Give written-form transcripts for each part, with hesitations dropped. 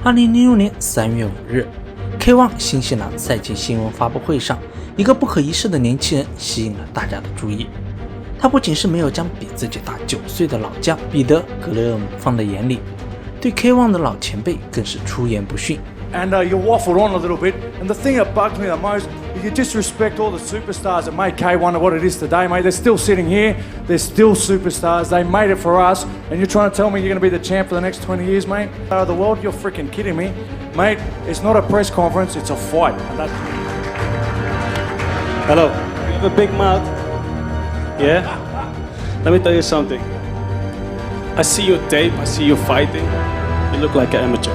2006年3月5日 ，K1 新西兰赛前新闻发布会上，一个不可一世的年轻人吸引了大家的注意。他不仅是没有将比自己大9岁的老将彼得·格雷厄姆放在眼里，对 K1 的老前辈更是出言不逊。And you waffled on a little bit. And the thing that bugged me the most is you disrespect all the superstars that made K1 what it is today, mate. They're still sitting here. They're still superstars. They made it for us. And you're trying to tell me you're going to be the champ for the next 20 years, mate? The world, you're freaking kidding me. Mate, it's not a press conference, it's a fight. And Hello. You have a big mouth. Yeah? Let me tell you something. I see your tape, I see you fighting. You look like an amateur.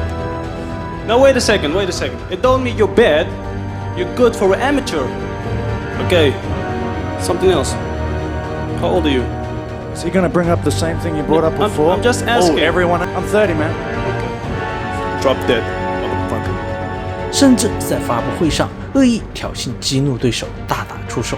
Now wait a second. It don't mean you're bad. You're good for an amateur. Okay. Something else. How old are you? is he going to bring up the same thing you brought up before? I'm just asking. Oh, everyone. I'm 30, man. Drop dead, motherfucker. 甚至在发布会上恶意挑衅激怒对手，大打出手。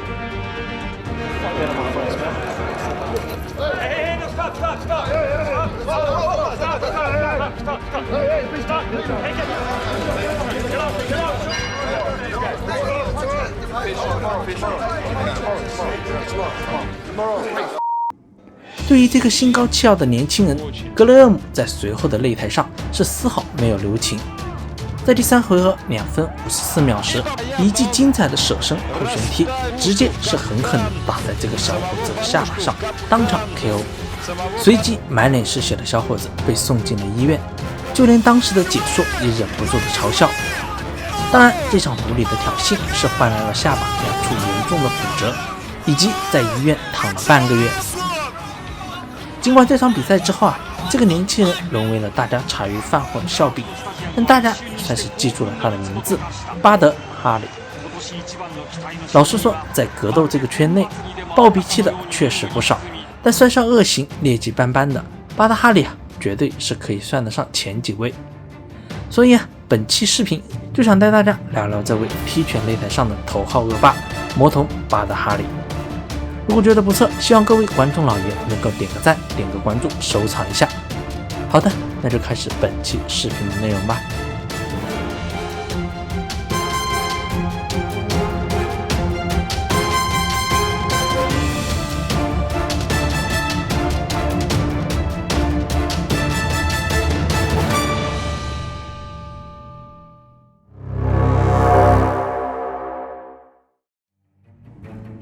对于这个心高气傲的年轻人，格雷厄姆在随后的擂台上是丝毫没有留情。在第3回合2分54秒时，一记精彩的舍身后旋踢，直接是狠狠地打在这个小伙子的下巴上，当场 KO。随即满脸是血的小伙子被送进了医院，就连当时的解说也忍不住的嘲笑。当然，这场无理的挑衅是换来了下巴2处严重的骨折，以及在医院躺了半个月。尽管这场比赛之后这个年轻人沦为了大家茶余饭后的笑柄，但大家算是记住了他的名字巴德·哈里。老实说，在格斗这个圈内，暴脾气的确实不少，但算上恶行劣迹斑斑的，巴德·哈里绝对是可以算得上前几位。所以本期视频就想带大家聊聊这位踢拳擂台上的头号恶霸魔童巴德·哈里。如果觉得不错，希望各位观众老爷能够点个赞、点个关注、收藏一下。好的，那就开始本期视频的内容吧。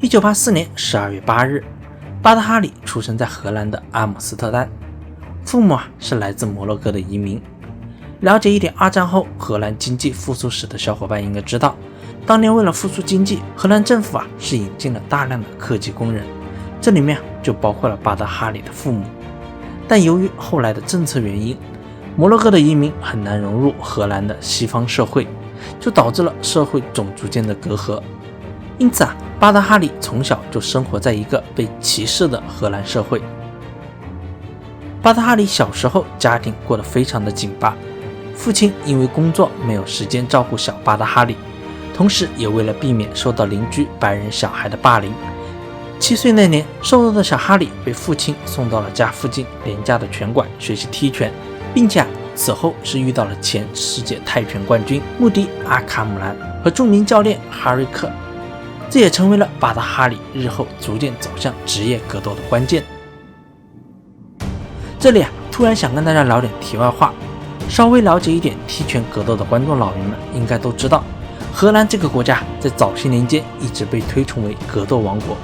1984年12月8日，巴德·哈里出生在荷兰的阿姆斯特丹，父母是来自摩洛哥的移民。了解一点2战后荷兰经济复苏史的小伙伴应该知道，当年为了复苏经济，荷兰政府是引进了大量的科技工人，这里面就包括了巴德·哈里的父母。但由于后来的政策原因，摩洛哥的移民很难融入荷兰的西方社会，就导致了社会种族间的隔阂。因此巴德·哈里从小就生活在一个被歧视的荷兰社会。巴德·哈里小时候家庭过得非常的紧巴，父亲因为工作没有时间照顾小巴德·哈里，同时也为了避免受到邻居白人小孩的霸凌，7岁那年，瘦弱的小哈里被父亲送到了家附近廉价的拳馆学习踢拳，并且此后是遇到了前世界泰拳冠军穆迪·阿卡姆兰和著名教练哈瑞克，这也成为了巴德·哈里日后逐渐走向职业格斗的关键。这里突然想跟大家聊点题外话，稍微了解一点踢拳格斗的观众老爷们应该都知道，荷兰这个国家在早些年间一直被推崇为格斗王国，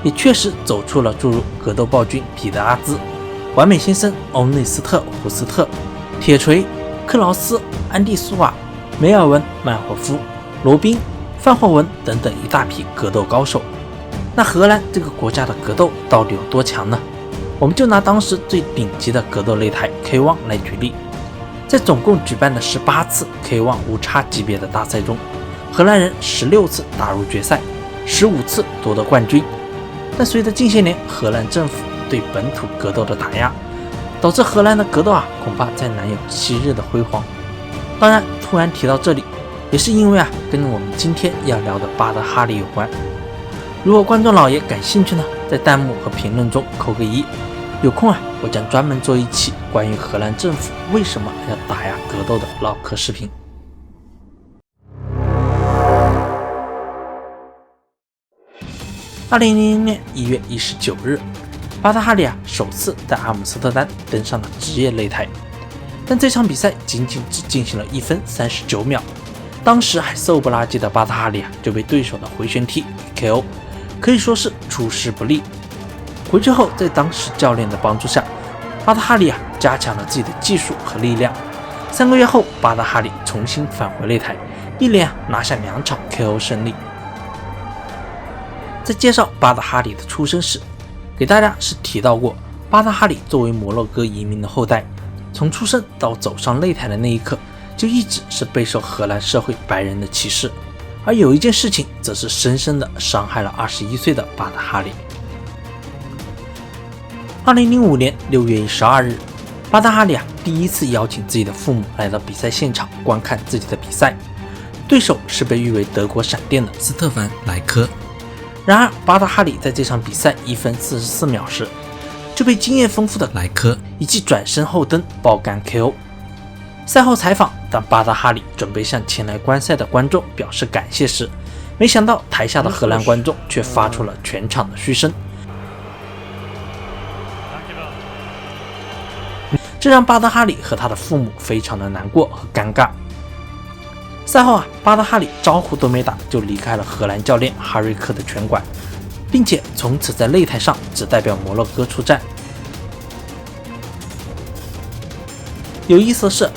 也确实走出了诸如格斗暴君彼得·阿兹、完美先生欧内斯特·胡斯特、铁锤、克劳斯、安迪·苏瓦、梅尔文·曼霍夫、罗宾、范霍文等等一大批格斗高手。那荷兰这个国家的格斗到底有多强呢？我们就拿当时最顶级的格斗擂台 K1 来举例，在总共举办的18次 K1 无差级别的大赛中，荷兰人16次打入决赛，15次夺得冠军。但随着近些年荷兰政府对本土格斗的打压，导致荷兰的格斗恐怕再难有昔日的辉煌。当然，突然提到这里，也是因为跟我们今天要聊的巴德·哈里有关。如果观众老爷感兴趣呢，在弹幕和评论中扣个1，有空啊，我将专门做一期关于荷兰政府为什么要打压格斗的唠嗑视频。2000年1月19日，巴特哈利首次在阿姆斯特丹登上了职业擂台，但这场比赛仅仅只进行了1分39秒，当时还瘦不拉几的巴特哈利就被对手的回旋踢 KO， 可以说是出师不利。回去后，在当时教练的帮助下，巴特哈利加强了自己的技术和力量。3个月后，巴特哈利重新返回擂台，一连拿下2场 KO 胜利。在介绍巴特哈利的出身时，给大家是提到过，巴特哈利作为摩洛哥移民的后代，从出生到走上擂台的那一刻，就一直是备受荷兰社会白人的歧视。而有一件事情，则是深深地伤害了21岁的巴特哈利。2005年6月12日，巴特哈利第一次邀请自己的父母来到比赛现场观看自己的比赛，对手是被誉为德国闪电的斯特凡·莱科。然而，巴特哈利在这场比赛1分44秒时，就被经验丰富的莱科一记转身后蹬爆杆 KO。赛后采访，当巴特哈利准备向前来观赛的观众表示感谢时，没想到台下的荷兰观众却发出了全场的嘘声。这让巴特哈利和他的父母非常的难过和尴尬。赛后巴特哈利招呼都没打就离开了荷兰教练哈瑞克的拳馆，并且从此在擂台上只代表摩洛哥出战。有意思的是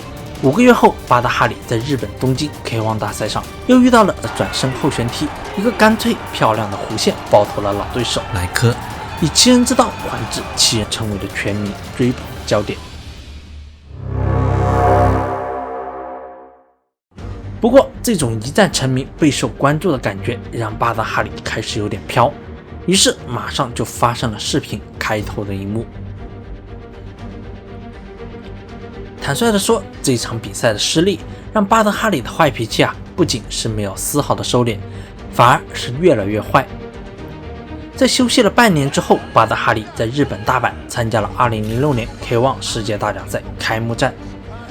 ，5个月后，巴特哈利在日本东京 K1 大赛上又遇到了转身后旋踢，一个干脆漂亮的弧线爆头了老对手莱科，以7人之道还治7人，成为了全民追捧的焦点。不过，这种一战成名、备受关注的感觉让巴特哈利开始有点飘，于是马上就发生了视频开头的一幕。坦率地说，这场比赛的失利让巴特哈利的坏脾气不仅是没有丝毫的收敛，反而是越来越坏。在休息了半年之后，巴特哈利在日本大阪参加了2006年 K1 世界大奖赛开幕战，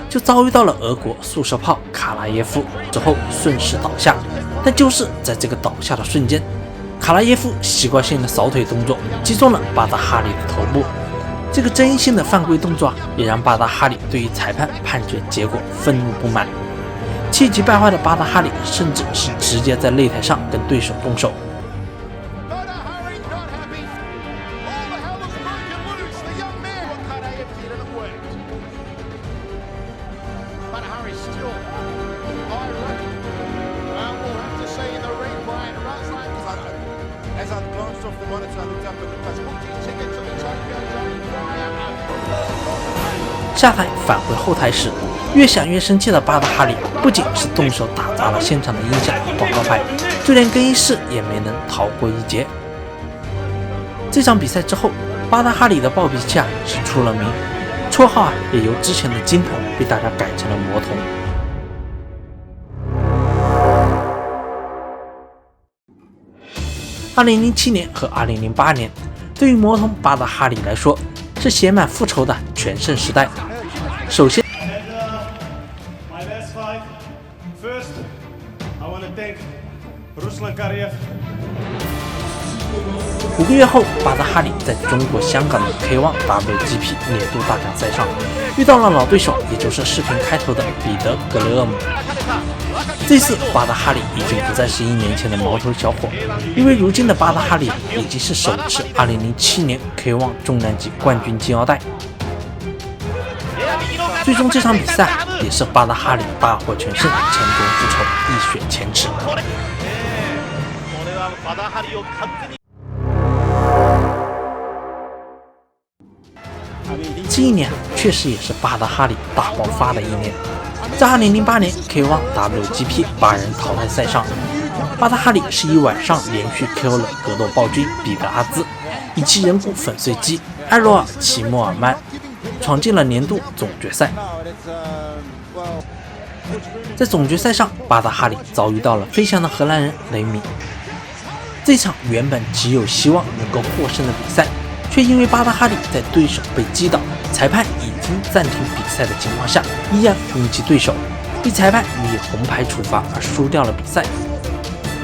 就遭遇到了俄国速射炮卡拉耶夫，之后顺势倒下。但就是在这个倒下的瞬间，卡拉耶夫习惯性的扫腿动作击中了巴特哈利的头部。这个争议性的犯规动作也让巴特哈利对于裁判判决结果愤怒不满，气急败坏的巴特哈利甚至是直接在擂台上跟对手动手。下台返回后台时，越想越生气的巴特哈利不仅是动手打砸了现场的音响和广告牌，就连更衣室也没能逃过一劫。这场比赛之后，巴特哈利的暴脾气是出了名，绰号也由之前的金童被大家改成了魔童。2007年和2008年，对于魔童巴特哈利来说，是写满复仇的全盛时代。首先5个月后，巴特哈利在中国香港的 K1 WGP 年度大奖赛上遇到了老对手，也就是视频开头的彼得·格雷厄姆。这次巴特哈利已经不再是1年前的毛头小伙，因为如今的巴特哈利已经是手持2007年 K1 重量级冠军金腰带。最终这场比赛也是巴特哈利大获全胜，前功复仇，一雪前耻。这一年确实也是巴特哈利大爆发的一年。在2008年 K1 WGP 8人淘汰赛上，巴特哈利是一晚上连续 KO 了格斗暴君彼得阿兹以及人骨粉碎机埃罗尔齐莫尔曼，闯进了年度总决赛。在总决赛上，巴特哈利遭遇到了飞翔的荷兰人雷米。这场原本极有希望能够获胜的比赛，却因为巴达哈里在对手被击倒，裁判已经暂停比赛的情况下，依然攻击对手，被裁判予以红牌处罚而输掉了比赛。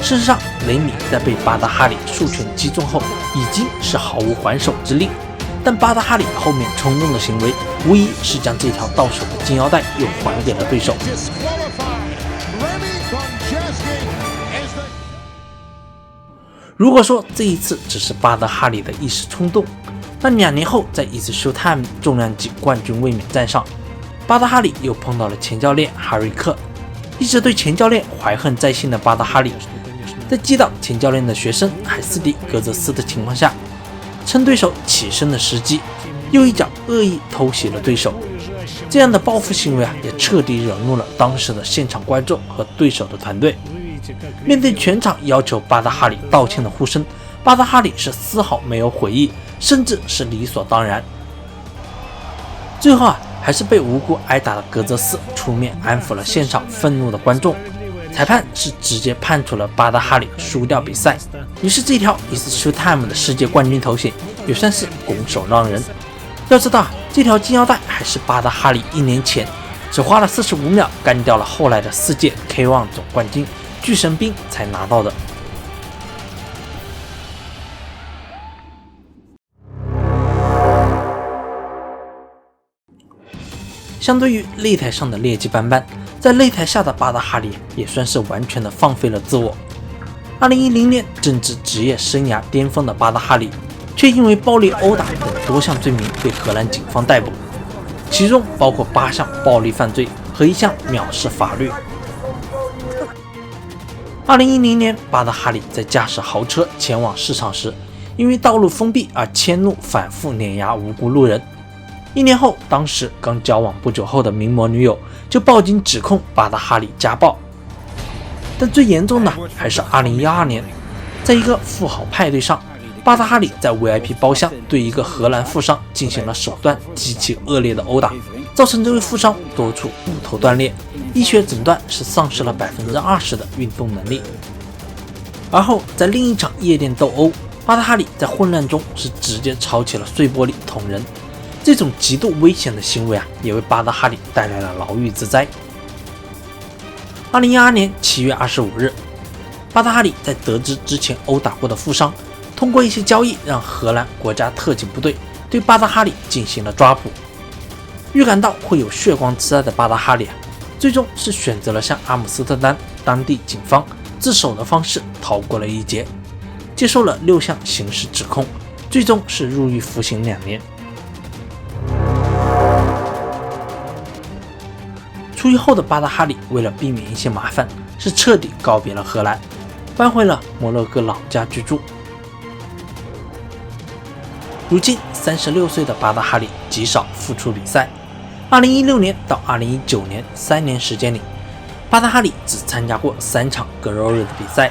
事实上，雷米在被巴达哈里数拳击中后，已经是毫无还手之力。但巴达哈里后面冲动的行为，无疑是将这条到手的金腰带又还给了对手。如果说这一次只是巴达哈里的一时冲动，那2年后在一次 Showtime 重量级冠军卫冕战上，巴达哈里又碰到了前教练哈瑞克。一直对前教练怀恨在心的巴达哈里，在击倒前教练的学生海斯蒂·格泽斯的情况下，趁对手起身的时机，又一脚恶意偷袭了对手。这样的报复行为也彻底惹怒了当时的现场观众和对手的团队。面对全场要求巴达哈里道歉的呼声，巴达哈里是丝毫没有悔意，甚至是理所当然。最后还是被无辜挨打的格泽斯出面安抚了现场愤怒的观众。裁判是直接判处了巴达哈里输掉比赛，于是这条一次 Showtime 的世界冠军头衔也算是拱手让人。要知道这条金腰带还是巴达哈里1年前只花了45秒干掉了后来的世界 K1 总冠军巨神兵才拿到的。相对于擂台上的劣迹斑斑，在擂台下的巴达哈里也算是完全的放飞了自我。2010年正值职业生涯巅峰的巴达哈里，却因为暴力殴打等多项罪名被荷兰警方逮捕，其中包括8项暴力犯罪和1项藐视法律。2010年，巴达哈里在驾驶豪车前往市场时，因为道路封闭而迁怒反复碾压无辜路人。1年后，当时刚交往不久后的名模女友就报警指控巴达哈里家暴。但最严重的还是2012年，在一个富豪派对上，巴达哈里在 VIP 包厢对一个荷兰富商进行了手段极其恶劣的殴打，造成这位富商多处骨头断裂，医学诊断是丧失了20%的运动能力。而后在另一场夜店斗殴，巴达哈里在混乱中是直接抄起了碎玻璃捅人。这种极度危险的行为也为巴达哈里带来了牢狱之灾。2012年7月25日，巴达哈里在得知之前殴打过的富商通过一些交易，让荷兰国家特警部队对巴达哈里进行了抓捕。预感到会有血光之灾的巴达哈里，最终是选择了向阿姆斯特丹当地警方自首的方式逃过了一劫，接受了6项刑事指控，最终是入狱服刑2年。出狱后的巴达哈里为了避免一些麻烦，是彻底告别了荷兰，搬回了摩洛哥老家居住。如今36岁的巴达哈里极少复出比赛。2016年到2019年3年时间里，巴达哈里只参加过3场格罗瑞的比赛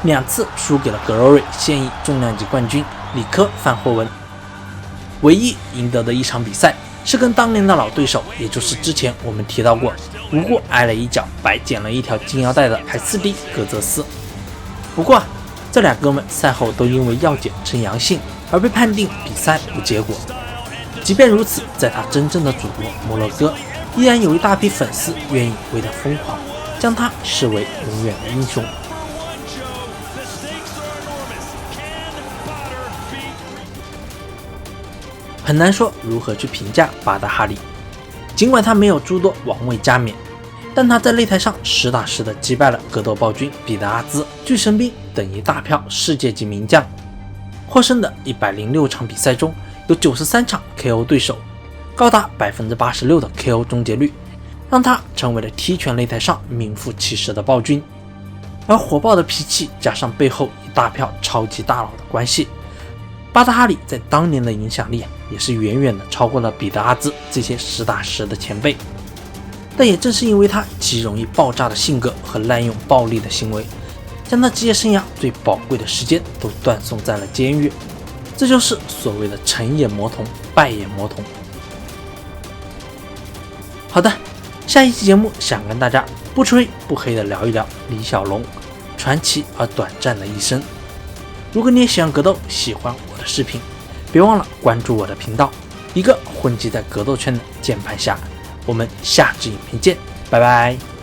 ，2次输给了格罗瑞现役重量级冠军里科·范霍文。唯一赢得的一场比赛是跟当年的老对手，也就是之前我们提到过无故挨了一脚白捡了一条金腰带的海斯蒂·格泽斯。不过这俩哥们赛后都因为药检呈阳性而被判定比赛无结果。即便如此，在他真正的祖国摩洛哥，依然有一大批粉丝愿意为他疯狂，将他视为永远的英雄。很难说如何去评价巴达哈里，尽管他没有诸多王位加冕，但他在擂台上实打实的击败了格斗暴君彼得阿兹、巨神兵等一大票世界级名将。获胜的106场比赛中，有93场 KO 对手，高达86%的 KO 终结率，让他成为了踢拳擂台上名副其实的暴君。而火爆的脾气加上背后一大票超级大佬的关系，巴达哈里在当年的影响力也是远远的超过了彼得阿兹这些实打实的前辈。但也正是因为他极容易爆炸的性格和滥用暴力的行为，将他职业生涯最宝贵的时间都断送在了监狱。这就是所谓的成也魔童，败也魔童。好的，下一期节目想跟大家不吹不黑的聊一聊李小龙传奇而短暂的一生。如果你也喜欢格斗，喜欢我的视频，别忘了关注我的频道，一个混迹在格斗圈的键盘侠。我们下支影片见，拜拜。